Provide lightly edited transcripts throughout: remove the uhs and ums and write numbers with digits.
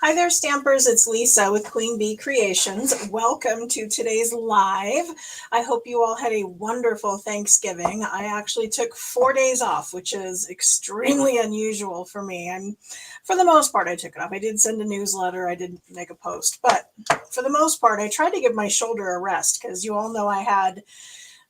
Hi there, Stampers. It's Lisa with Queen Bee Creations. Welcome to today's live. I hope you all had a wonderful Thanksgiving. I actually took 4 days off, which is extremely unusual for me. For the most part, I took it off. I did send a newsletter. I did make a post, but for the most part, I tried to give my shoulder a rest because you all know I had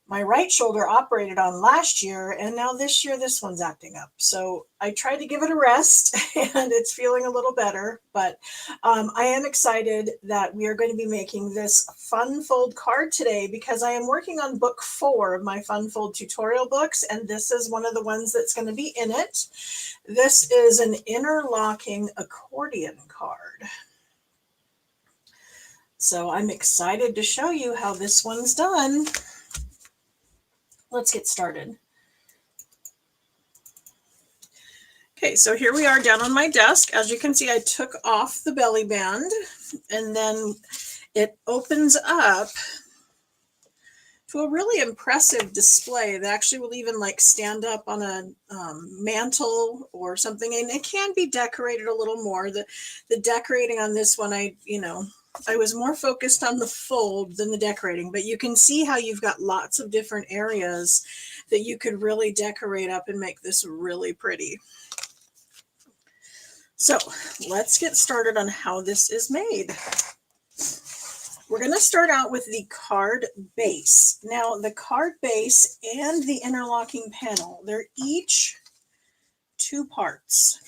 my right shoulder operated on last year, and now this year this one's acting up. So I tried to give it a rest and it's feeling a little better, but I am excited that we are going to be making this fun fold card today because I am working on book 4 of my fun fold tutorial books, and this is one of the ones that's going to be in it. This is an interlocking accordion card. So I'm excited to show you how this one's done. Let's get started. Okay, so here we are down on my desk. As you can see, I took off the belly band, and then it opens up to a really impressive display that actually will even like stand up on a mantle or something, and it can be decorated a little more. The decorating on this one, I was more focused on the fold than the decorating, but you can see how you've got lots of different areas that you could really decorate up and make this really pretty. So let's get started on how this is made. We're going to start out with the card base. Now, the card base and the interlocking panel, they're each 2 parts.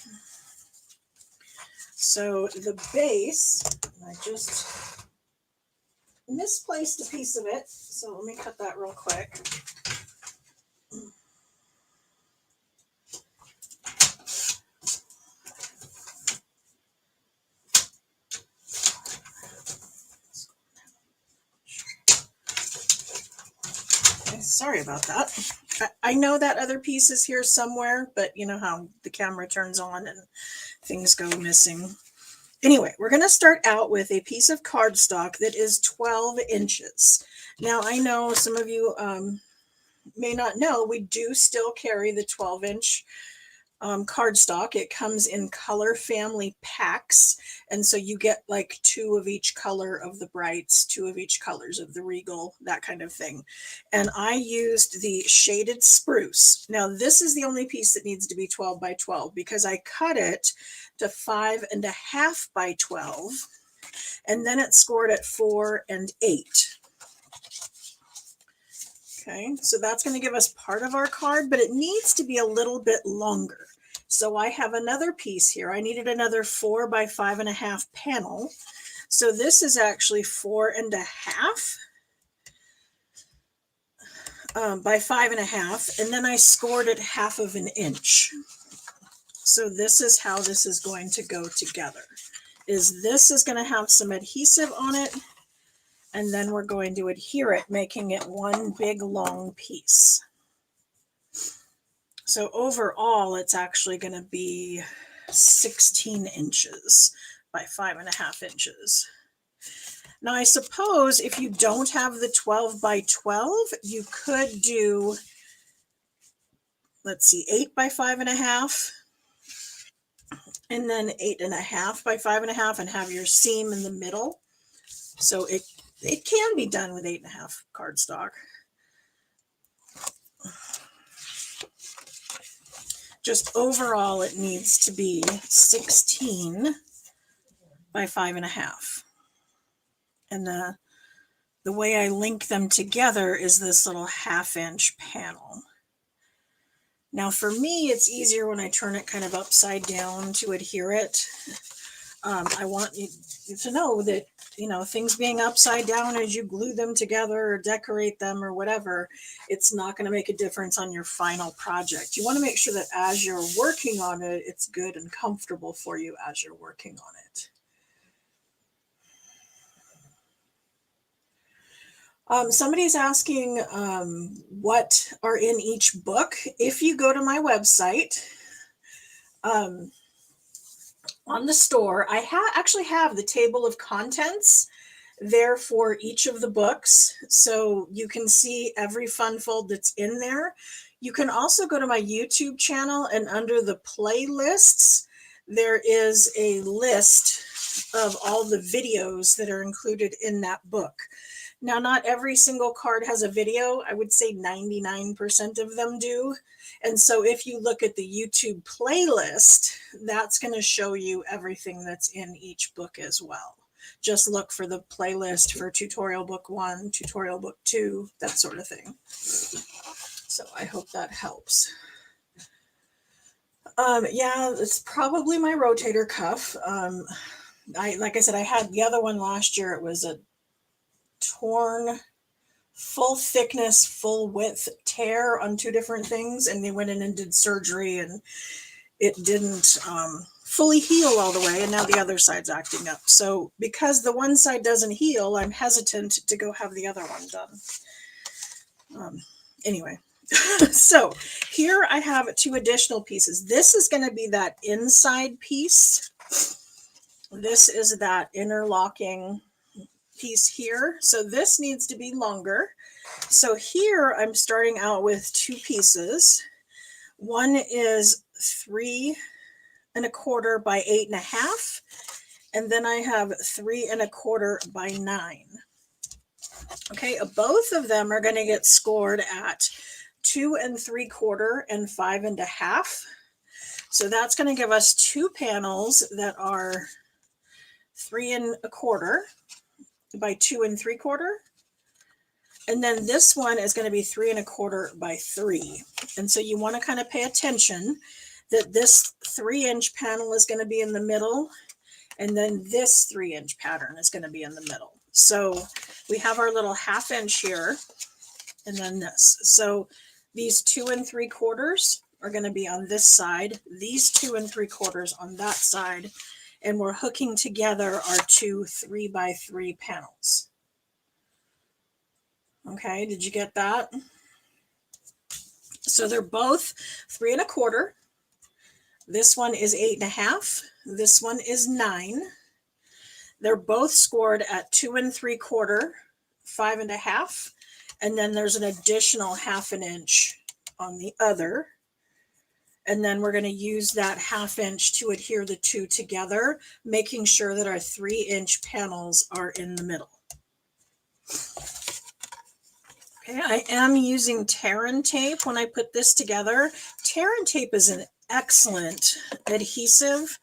So the base, I just misplaced a piece of it, so let me cut that real quick. Okay, sorry about that. I know that other piece is here somewhere, but you know how the camera turns on and things go missing. Anyway, we're going to start out with a piece of cardstock that is 12 inches. Now, I know some of you may not know, we do still carry the 12-inch cardstock. It comes in color family packs, and so you get like 2 of each color of the brights, 2 of each colors of the regal, that kind of thing. And I used the shaded spruce. Now this is the only piece that needs to be 12 by 12 because I cut it to 5.5 by 12, and then it scored at 4 and 8. Okay, so that's going to give us part of our card, but it needs to be a little bit longer. So I have another piece here. I needed another 4 by 5.5 panel. So this is actually 4.5 by 5.5, and then I scored it 1/2 inch. So this is how this is going to go together. This is going to have some adhesive on it, and then we're going to adhere it, making it one big long piece. So overall, it's actually going to be 16 inches by 5.5 inches. Now, I suppose if you don't have the 12 by 12, you could do, let's see, 8 by 5.5, and then 8.5 by 5.5, and have your seam in the middle. So it can be done with 8.5 cardstock. Just overall, it needs to be 16 by 5.5. And the way I link them together is this little 1/2 inch panel. Now for me, it's easier when I turn it kind of upside down to adhere it. I want you to know that, things being upside down as you glue them together or decorate them or whatever, it's not going to make a difference on your final project. You want to make sure that as you're working on it, it's good and comfortable for you as you're working on it. Somebody's asking what are in each book. If you go to my website, on the store, I actually have the table of contents there for each of the books, so you can see every fun fold that's in there. You can also go to my YouTube channel, and under the playlists, there is a list of all the videos that are included in that book. Now, not every single card has a video. I would say 99% of them do. And so if you look at the YouTube playlist, that's going to show you everything that's in each book as well. Just look for the playlist for tutorial book 1, tutorial book 2, that sort of thing. So I hope that helps. Yeah, it's probably my rotator cuff. Like I said, I had the other one last year. It was a torn, full thickness, full width tear on 2 different things, and they went in and did surgery, and it didn't fully heal all the way, and now the other side's acting up. So because the one side doesn't heal, I'm hesitant to go have the other one done. Anyway, so here I have 2 additional pieces. This is going to be that inside piece. This is that interlocking piece here. So this needs to be longer. So here I'm starting out with 2 pieces. One is 3 1/4 by 8 1/2, and then I have 3 1/4 by 9. Okay, both of them are going to get scored at 2 3/4 and 5 1/2. So that's going to give us 2 panels that are 3 1/4 by 2 3/4. And then this one is going to be 3 1/4 by 3. And so you want to kind of pay attention that this 3-inch panel is going to be in the middle, and then this 3-inch pattern is going to be in the middle. So we have our little 1/2 inch here, and then this. So these 2 3/4 are going to be on this side, these 2 3/4 on that side, and we're hooking together our 2 3 by 3 panels. Okay, did you get that? So they're both 3 1/4. This one is 8 1/2. This one is 9. They're both scored at 2 3/4, 5 1/2, and then there's an additional 1/2 inch on the other. And then we're going to use that 1/2 inch to adhere the 2 together, making sure that our 3-inch panels are in the middle. Okay, I am using Terran tape when I put this together. Terran tape is an excellent adhesive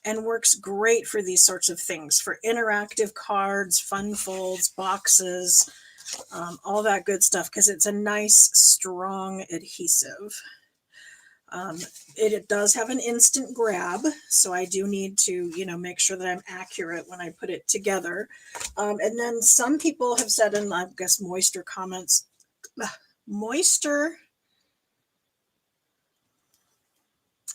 and works great for these sorts of things, for interactive cards, fun folds, boxes, all that good stuff, because it's a nice, strong adhesive. It does have an instant grab, so I do need to, make sure that I'm accurate when I put it together. And then some people have said in, I guess, moisture comments,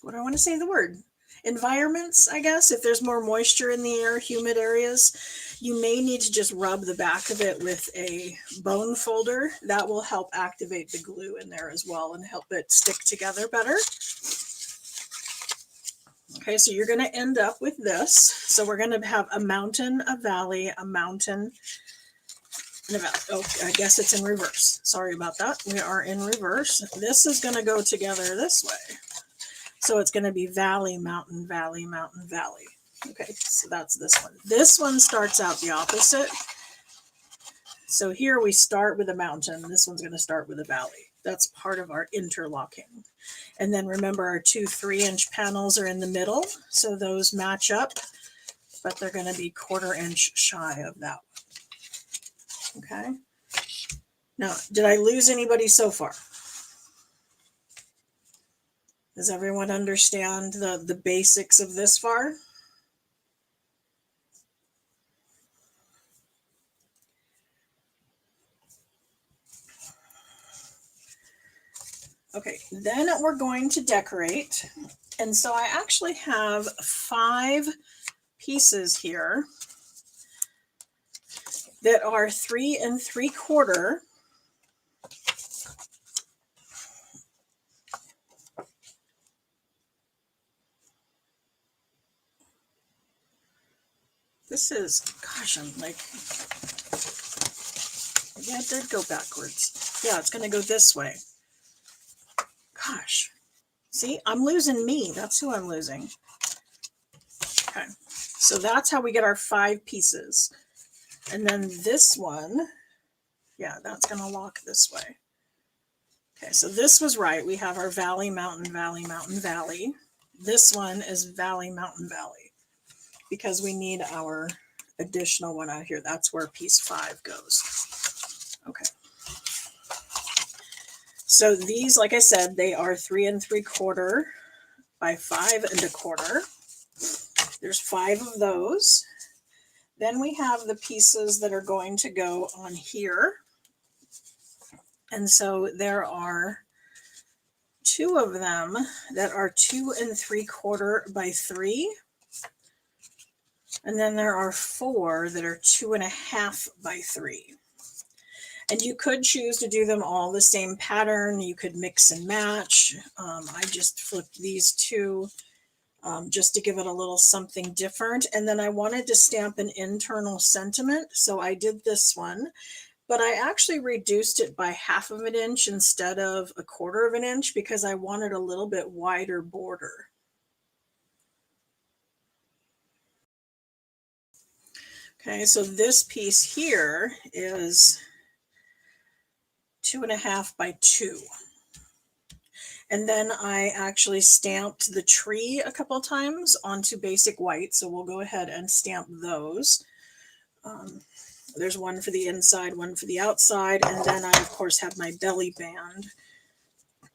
what do I want to say the word? Environments, I guess. If there's more moisture in the air, humid areas, you may need to just rub the back of it with a bone folder. That will help activate the glue in there as well and help it stick together better. Okay, so you're going to end up with this. So we're going to have a mountain, a valley, a mountain, and a valley. Oh, I guess it's in reverse. Sorry about that. We are in reverse. This is going to go together this way. So it's going to be valley, mountain, valley, mountain, valley. Okay, so that's this one. This one starts out the opposite. So here we start with a mountain. This one's going to start with a valley. That's part of our interlocking. And then remember, our 2 3-inch panels are in the middle. So those match up, but they're going to be 1/4 inch shy of that one. Okay. Now, did I lose anybody so far? Does everyone understand the basics of this far? Okay, then we're going to decorate. And so I actually have 5 pieces here that are 3 3/4. This is, gosh, I'm like, yeah, it did go backwards. Yeah, it's going to go this way. Gosh, see, I'm losing me. That's who I'm losing. Okay, So that's how we get our 5 pieces. And then this one, yeah, that's going to lock this way. Okay, so this was right. We have our valley, mountain, valley, mountain, valley. This one is valley, mountain, valley, because we need our additional one out here. That's where piece 5 goes. Okay. So these, like I said, they are 3 3/4 by 5 1/4. There's 5 of those. Then we have the pieces that are going to go on here. And so there are 2 of them that are 2 3/4 by 3. And then there are 4 that are 2 1/2 by 3. And you could choose to do them all the same pattern. You could mix and match. I just flipped these 2 just to give it a little something different. And then I wanted to stamp an internal sentiment. So I did this one, but I actually reduced it by 1/2 inch instead of 1/4 inch because I wanted a little bit wider border. Okay, so this piece here is 2 1/2 by 2. And then I actually stamped the tree a couple times onto basic white. So we'll go ahead and stamp those. There's one for the inside, one for the outside. And then I, of course, have my belly band.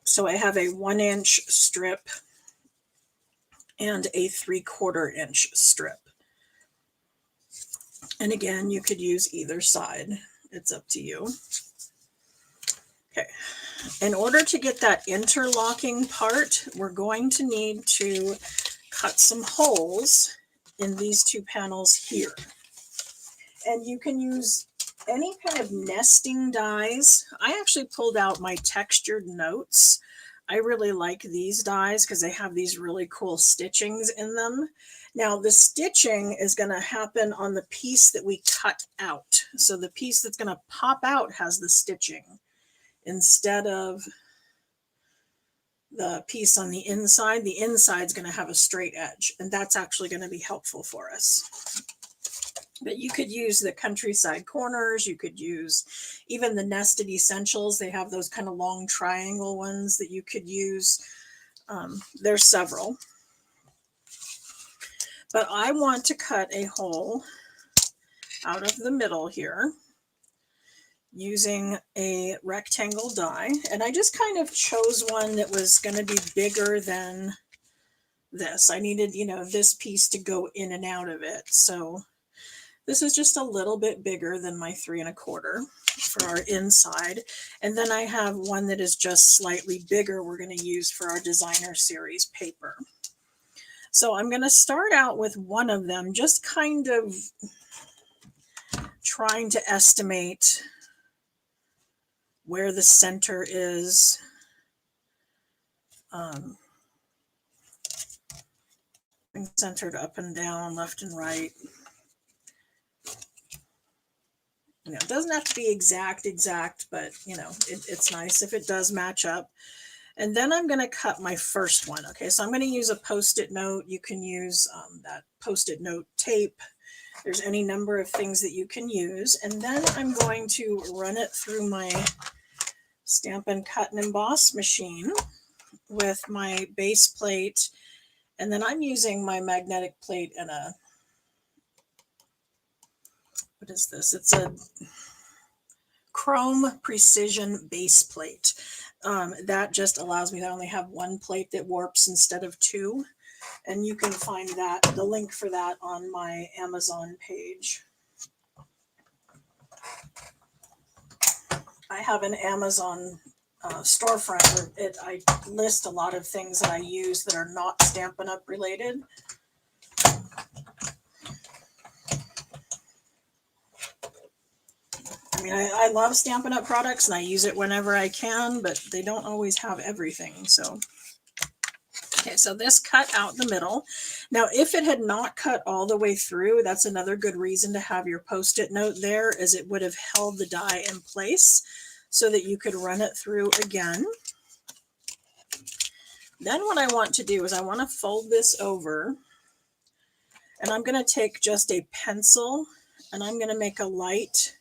So I have a 1 inch strip and a 3/4 inch strip. And again, you could use either side. It's up to you. Okay. In order to get that interlocking part, we're going to need to cut some holes in these 2 panels here. And you can use any kind of nesting dies. I actually pulled out my textured notes. I really like these dies because they have these really cool stitchings in them. Now the stitching is going to happen on the piece that we cut out. So the piece that's going to pop out has the stitching instead of the piece on the inside. The inside's going to have a straight edge, and that's actually going to be helpful for us. But you could use the countryside corners. You could use even the nested essentials. They have those kind of long triangle ones that you could use. There's several. But I want to cut a hole out of the middle here using a rectangle die. And I just kind of chose one that was going to be bigger than this. I needed, you know, this piece to go in and out of it. So this is just a little bit bigger than my 3 1/4 for our inside. And then I have one that is just slightly bigger we're going to use for our designer series paper. So I'm going to start out with one of them, just kind of trying to estimate where the center is. Centered up and down, left and right. You know, it doesn't have to be exact, but you know, it's nice if it does match up. And then I'm going to cut my first one. Okay, so I'm going to use a Post-it note. You can use that Post-it note tape. There's any number of things that you can use. And then I'm going to run it through my Stampin' Cut and Emboss machine with my base plate. And then I'm using my magnetic plate and a, what is this? It's a chrome precision base plate. That just allows me to only have 1 plate that warps instead of 2. And you can find that, the link for that, on my Amazon page. I have an Amazon storefront where I list a lot of things that I use that are not Stampin' Up! Related. I mean, I love Stampin' Up! Products and I use it whenever I can, but they don't always have everything. So, okay, so this cut out the middle. Now, if it had not cut all the way through, that's another good reason to have your Post-it note there, is it would have held the die in place so that you could run it through again. Then what I want to do is I want to fold this over, And I'm going to take just a pencil and I'm going to make a light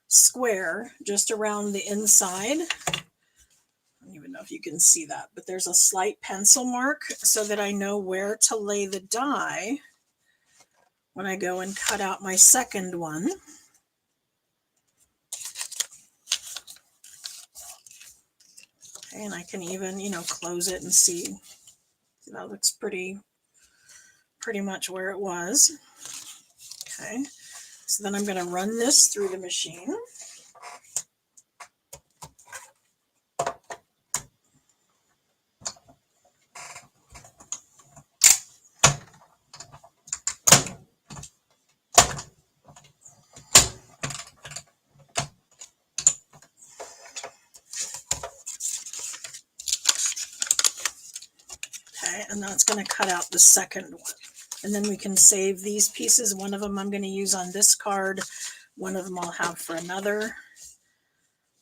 square just around the inside. I don't even know if you can see that, but there's a slight pencil mark so that I know where to lay the die when I go and cut out my second one. Okay, and I can even, close it and see. That looks pretty much where it was. Okay, so then I'm going to run this through the machine. Okay, and that's going to cut out the second one. And then we can save these pieces. One of them I'm going to use on this card. One of them I'll have for another.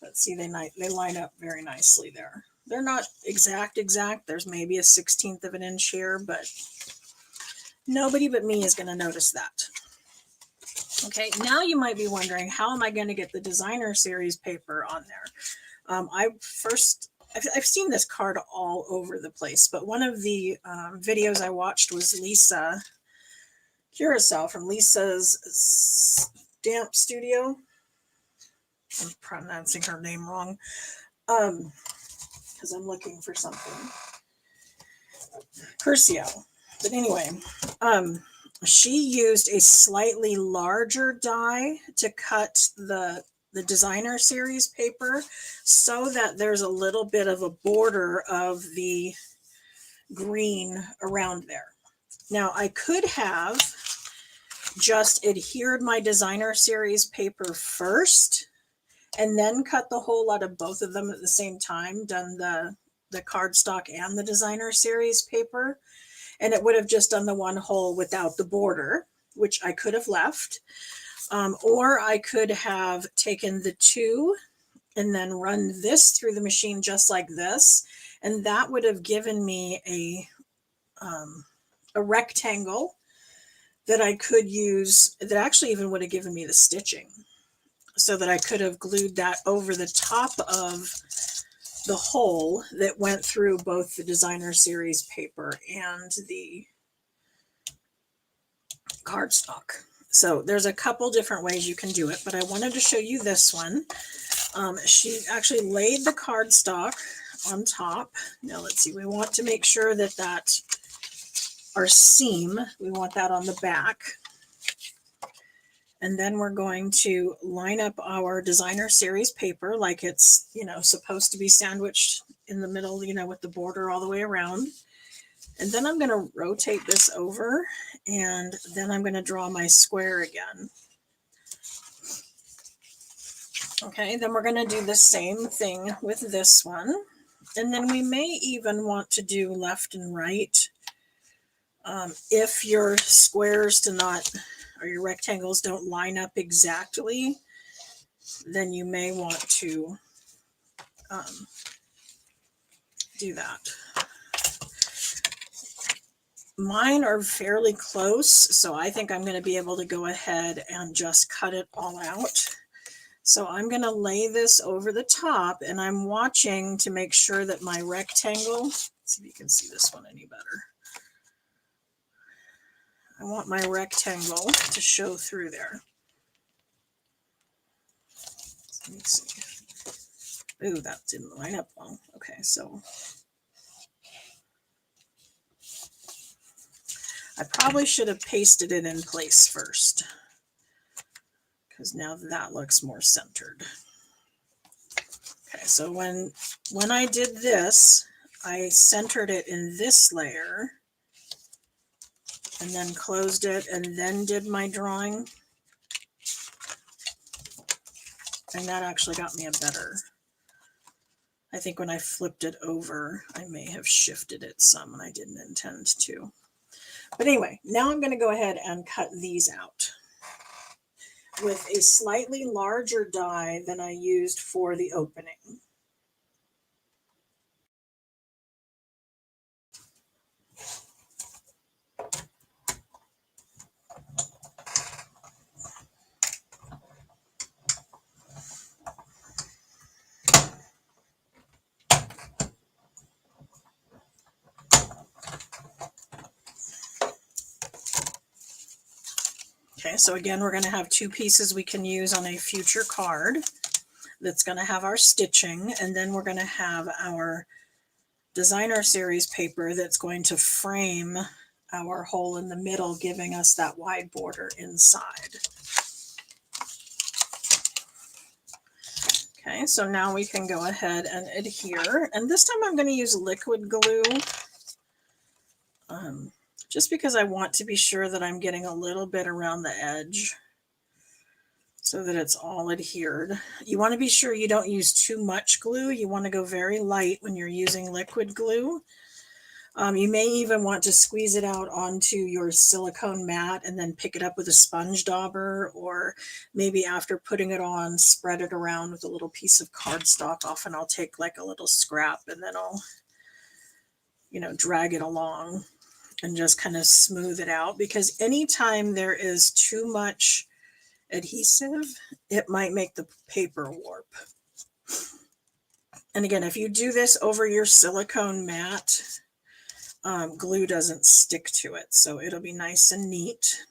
Let's see, they line up very nicely there. They're not exact. There's maybe a 1/16 of an inch here, but nobody but me is going to notice that. Okay, now you might be wondering, how am I going to get the designer series paper on there? I've seen this card all over the place, but one of the videos I watched was Lisa Curacao from Lisa's Stamp Studio. I'm pronouncing her name wrong because I'm looking for something. Curacao. But anyway, she used a slightly larger die to cut the designer series paper so that there's a little bit of a border of the green around there. Now I could have just adhered my designer series paper first and then cut the hole out of both of them at the same time, done the cardstock and the designer series paper, and it would have just done the one hole without the border, which I could have left. Or I could have taken the two and then run this through the machine just like this, and that would have given me a rectangle that I could use, that actually even would have given me the stitching, so that I could have glued that over the top of the hole that went through both the designer series paper and the cardstock. So there's a couple different ways you can do it, but I wanted to show you this one. She actually laid the cardstock on top. Now let's see, we want to make sure that our seam, we want that on the back. And then we're going to line up our designer series paper like it's, supposed to be sandwiched in the middle, with the border all the way around. And then I'm going to rotate this over, and then I'm going to draw my square again. Okay, then we're going to do the same thing with this one. And then we may even want to do left and right. If your squares do not, or your rectangles don't line up exactly, then you may want to do that. Mine are fairly close, so I think I'm going to be able to go ahead and just cut it all out. So I'm going to lay this over the top, and I'm watching to make sure that my rectangle, let's see if you can see this one any better. I want my rectangle to show through there. Let me see. Ooh, that didn't line up well. Okay, so I probably should have pasted it in place first, because now that looks more centered. Okay, so when I did this, I centered it in this layer and then closed it and then did my drawing. And that actually got me a better. I think when I flipped it over, I may have shifted it some and I didn't intend to. But anyway, now I'm going to go ahead and cut these out with a slightly larger die than I used for the opening. Okay, so again, we're going to have 2 pieces we can use on a future card that's going to have our stitching, and then we're going to have our designer series paper that's going to frame our hole in the middle, giving us that wide border inside. Okay, so now we can go ahead and adhere, and this time I'm going to use liquid glue, just because I want to be sure that I'm getting a little bit around the edge so that it's all adhered. You want to be sure you don't use too much glue. You want to go very light when you're using liquid glue. You may even want to squeeze it out onto your silicone mat and then pick it up with a sponge dauber, or maybe after putting it on, spread it around with a little piece of cardstock. Often I'll take like a little scrap and then I'll, drag it along and just kind of smooth it out, because anytime there is too much adhesive, it might make the paper warp. And again, if you do this over your silicone mat, glue doesn't stick to it, so it'll be nice and neat.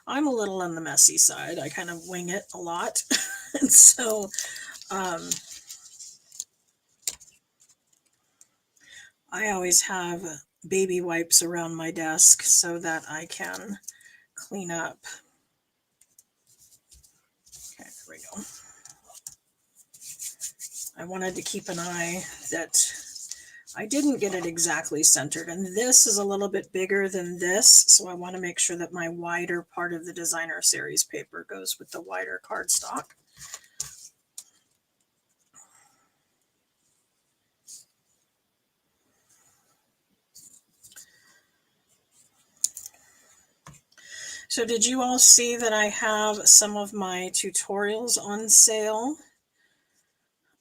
I'm a little on the messy side. I kind of wing it a lot. And so I always have baby wipes around my desk so that I can clean up. Okay, there we go. I wanted to keep an eye that I didn't get it exactly centered, and this is a little bit bigger than this, so I want to make sure that my wider part of the designer series paper goes with the wider cardstock. So did you all see that I have some of my tutorials on sale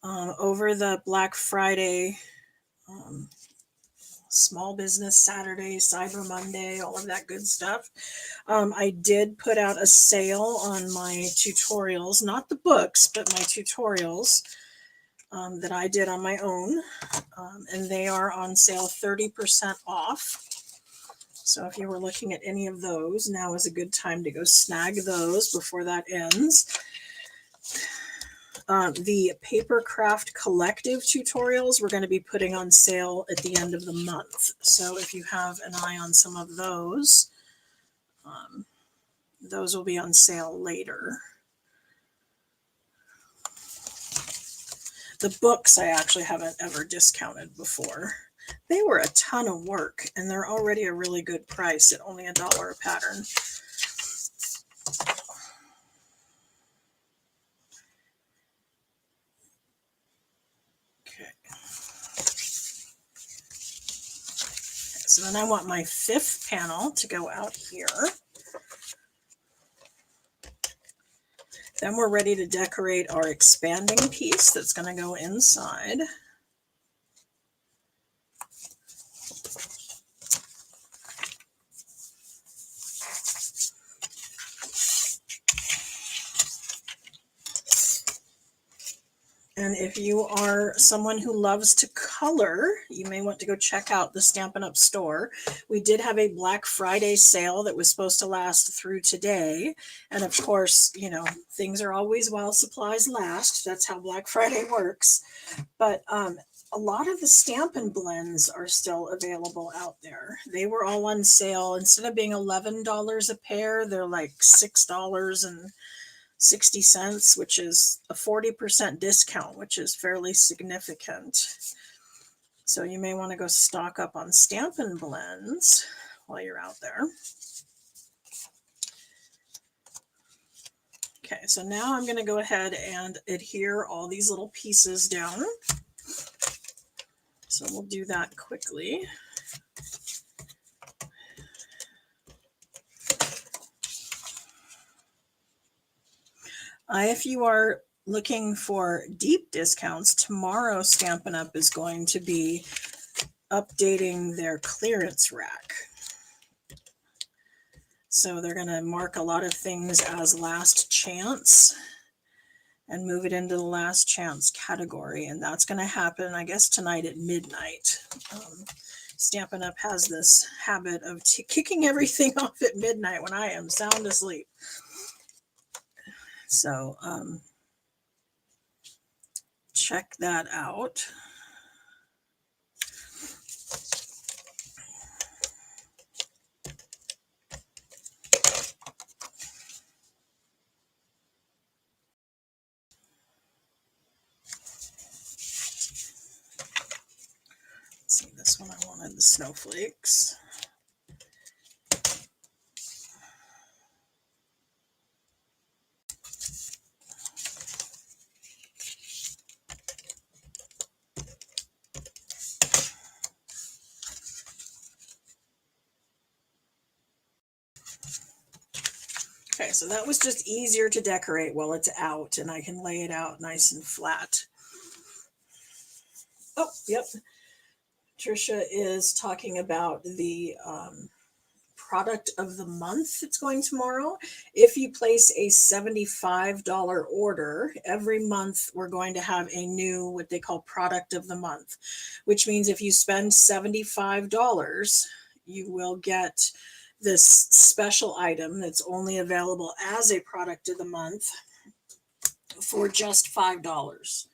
over the Black Friday, Small Business Saturday, Cyber Monday, all of that good stuff? I did put out a sale on my tutorials, not the books, but my tutorials that I did on my own, and they are on sale 30% off. So if you were looking at any of those, now is a good time to go snag those before that ends. The Paper Craft Collective tutorials we're going to be putting on sale at the end of the month. So if you have an eye on some of those will be on sale later. The books I actually haven't ever discounted before. They were a ton of work, and they're already a really good price at only $1 a pattern. Okay. So then I want my 5th panel to go out here. Then we're ready to decorate our expanding piece that's going to go inside. And if you are someone who loves to color, you may want to go check out the Stampin' Up! Store. We did have a Black Friday sale that was supposed to last through today. And of course, things are always while supplies last. That's how Black Friday works. But a lot of the Stampin' blends are still available out there. They were all on sale. Instead of being $11 a pair, they're like $6.60, which is a 40% discount, which is fairly significant. So you may want to go stock up on Stampin' blends while you're out there. Okay, so now I'm going to go ahead and adhere all these little pieces down. So we'll do that quickly. If you are looking for deep discounts, tomorrow Stampin' Up! Is going to be updating their clearance rack. So they're going to mark a lot of things as last chance and move it into the last chance category. And that's going to happen, I guess, tonight at midnight. Stampin' Up! Has this habit of kicking everything off at midnight when I am sound asleep. So check that out. Let's see, this one I wanted the snowflakes. Okay, so that was just easier to decorate while it's out, and I can lay it out nice and flat. Oh, yep. Trisha is talking about the product of the month that's going tomorrow. If you place a $75 order, every month we're going to have a new, what they call product of the month, which means if you spend $75, you will get this special item that's only available as a product of the month for just $5.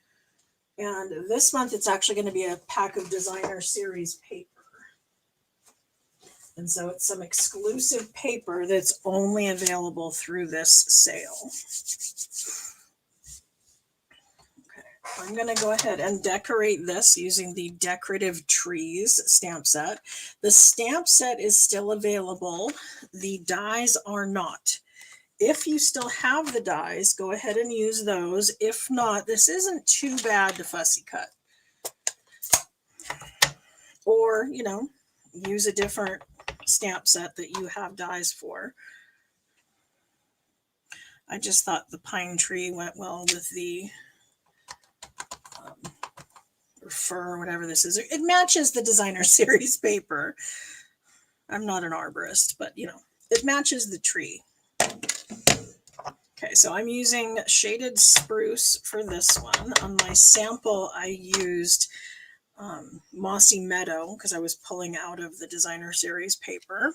And this month it's actually going to be a pack of designer series paper. And so it's some exclusive paper that's only available through this sale. Okay, I'm going to go ahead and decorate this using the Decorative Trees stamp set. The stamp set is still available. The dies are not. If you still have the dies, go ahead and use those. If not, this isn't too bad to fussy cut. Or, you know, use a different stamp set that you have dies for. I just thought the pine tree went well with the or fir, whatever this is. It matches the designer series paper. I'm not an arborist, but you know, it matches the tree. Okay, so I'm using shaded spruce for this one. On my sample, I used Mossy Meadow because I was pulling out of the designer series paper.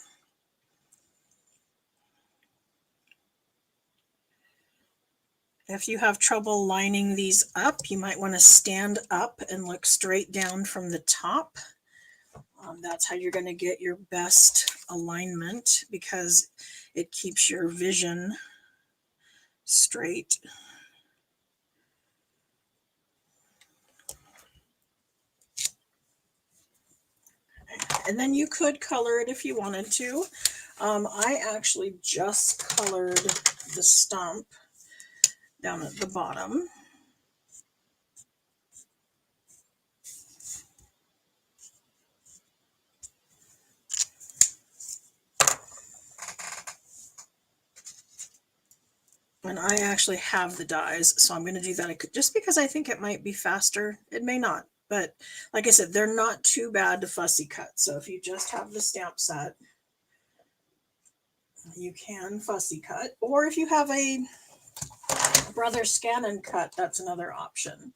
If you have trouble lining these up, you might want to stand up and look straight down from the top. That's how you're going to get your best alignment because it keeps your vision straight. And then you could color it if you wanted to. I actually just colored the stump down at the bottom. And I actually have the dies, so I'm going to do that. I could, just because I think it might be faster. It may not, but like I said, they're not too bad to fussy cut. So if you just have the stamp set, you can fussy cut. Or if you have a brother scan and cut, that's another option.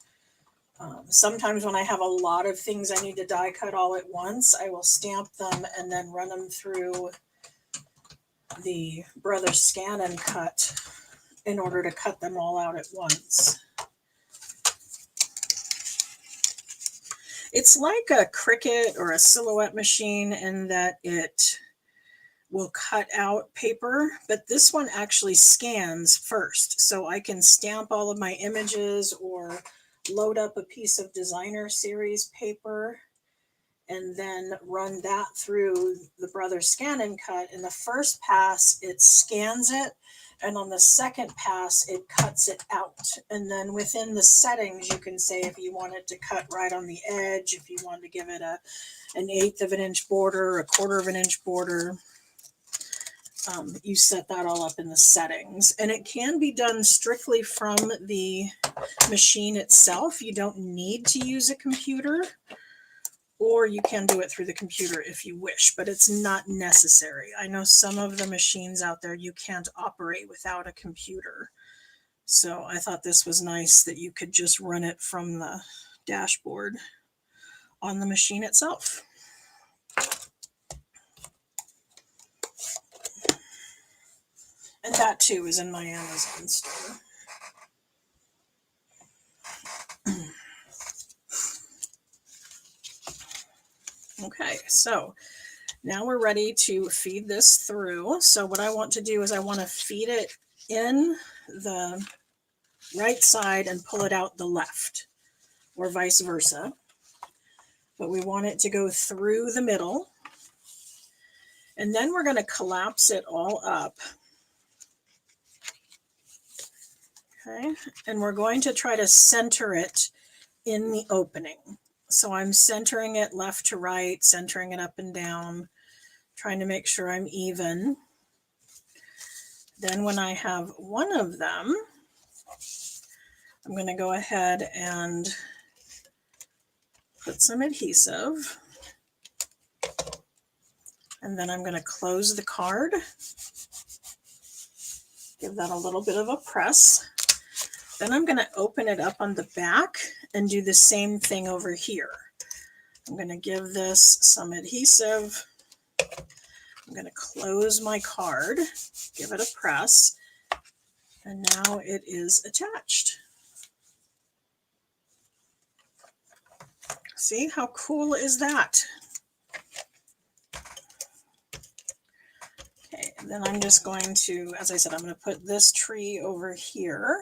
Sometimes when I have a lot of things I need to die cut all at once, I will stamp them and then run them through the brother scan and cut in order to cut them all out at once. It's like a Cricut or a Silhouette machine in that it will cut out paper, but this one actually scans first. So I can stamp all of my images or load up a piece of designer series paper and then run that through the brother scan and cut. In the first pass, it scans it. And on the second pass, it cuts it out. And then within the settings, you can say if you want it to cut right on the edge, if you want to give it an 1/8 of an inch border, a 1/4 of an inch border. You set that all up in the settings. And it can be done strictly from the machine itself. You don't need to use a computer. Or you can do it through the computer if you wish, but it's not necessary. I know some of the machines out there you can't operate without a computer. So I thought this was nice that you could just run it from the dashboard on the machine itself. And that too is in my Amazon store. Okay, so now we're ready to feed this through. So what I want to do is I want to feed it in the right side and pull it out the left, or vice versa. But we want it to go through the middle. And then we're going to collapse it all up. Okay, and we're going to try to center it in the opening. So I'm centering it left to right, centering it up and down, trying to make sure I'm even. Then when I have one of them, I'm going to go ahead and put some adhesive. And then I'm going to close the card. Give that a little bit of a press. Then I'm going to open it up on the back and do the same thing over here. I'm going to give this some adhesive. I'm going to close my card, give it a press, and now it is attached. See, how cool is that? Okay, and then I'm just going to, as I said, I'm going to put this tree over here.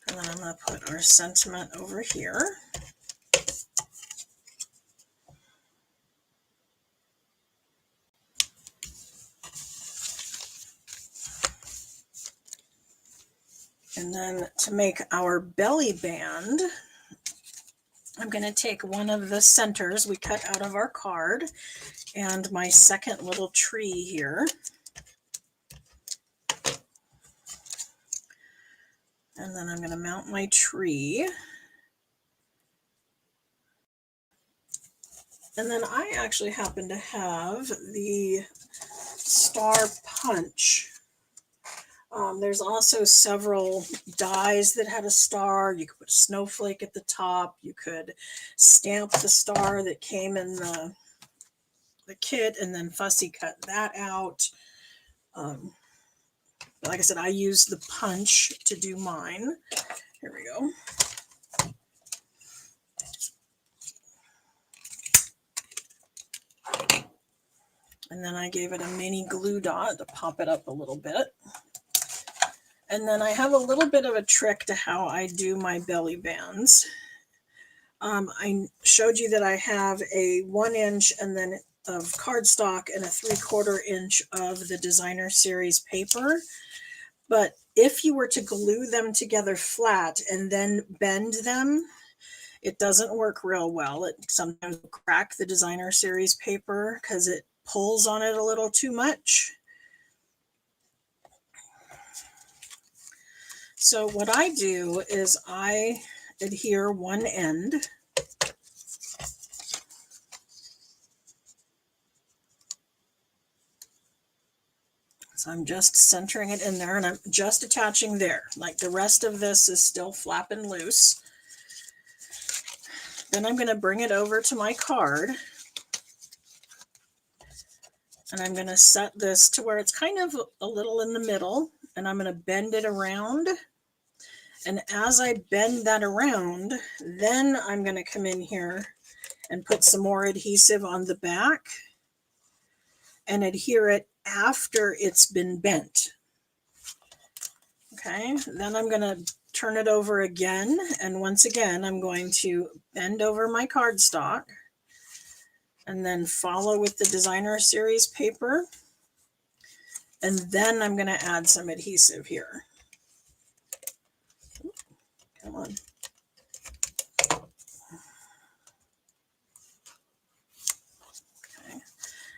And then I'm going to put our sentiment over here. And then to make our belly band, I'm going to take one of the centers we cut out of our card and my second little tree here. And then I'm going to mount my tree. And then I actually happen to have the star punch. There's also several dies that had a star. You could put a snowflake at the top. You could stamp the star that came in the kit and then fussy cut that out. Like I said, I use the punch to do mine. Here we go. And then I gave it a mini glue dot to pop it up a little bit. And then I have a little bit of a trick to how I do my belly bands. I showed you that I have a 1 inch and then of cardstock and a 3/4 inch of the designer series paper. But if you were to glue them together flat and then bend them, it doesn't work real well. It sometimes will crack the designer series paper because it pulls on it a little too much. So what I do is I adhere one end. So I'm just centering it in there and I'm just attaching there. Like the rest of this is still flapping loose. Then I'm going to bring it over to my card. And I'm going to set this to where it's kind of a little in the middle. And I'm going to bend it around. And as I bend that around, then I'm going to come in here and put some more adhesive on the back and adhere it after it's been bent. Okay, then I'm going to turn it over again. And once again, I'm going to bend over my cardstock and then follow with the designer series paper. And then I'm going to add some adhesive here. Come on. Okay.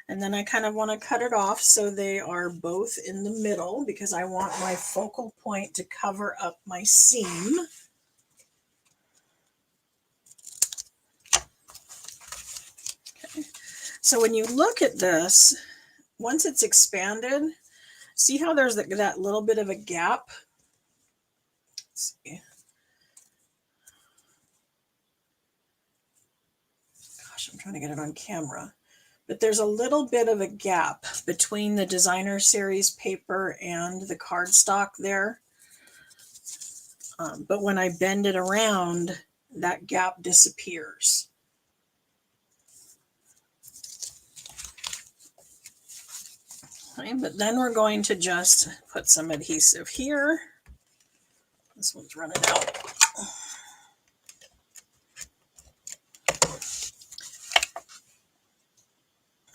And then I kind of want to cut it off so they are both in the middle because I want my focal point to cover up my seam. Okay. So when you look at this, once it's expanded, see how there's that little bit of a gap? Let's see. gosh, I'm trying to get it on camera. But there's a little bit of a gap between the designer series paper and the cardstock there. But when I bend it around, that gap disappears. Okay, but then we're going to just put some adhesive here. This one's running out.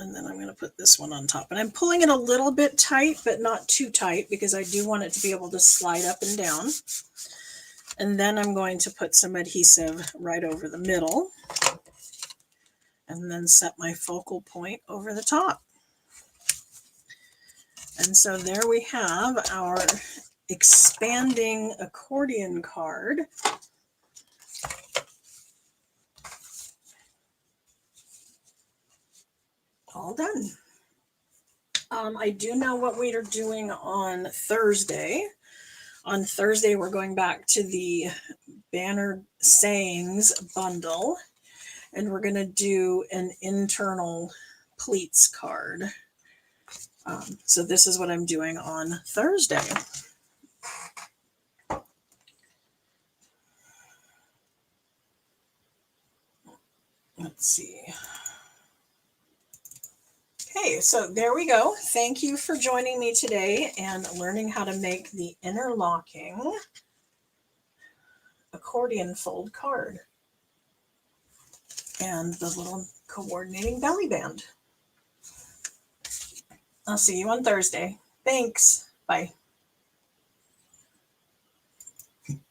And then I'm going to put this one on top. And I'm pulling it a little bit tight, but not too tight, because I do want it to be able to slide up and down. And then I'm going to put some adhesive right over the middle. And then set my focal point over the top. And so there we have our expanding accordion card. All done. I do know what we are doing on Thursday. On Thursday, we're going back to the Banner Sayings bundle, and we're going to do an internal pleats card. So this is what I'm doing on Thursday. Let's see. Okay, so there we go. Thank you for joining me today and learning how to make the interlocking accordion fold card and the little coordinating belly band. I'll see you on Thursday. Thanks. Bye.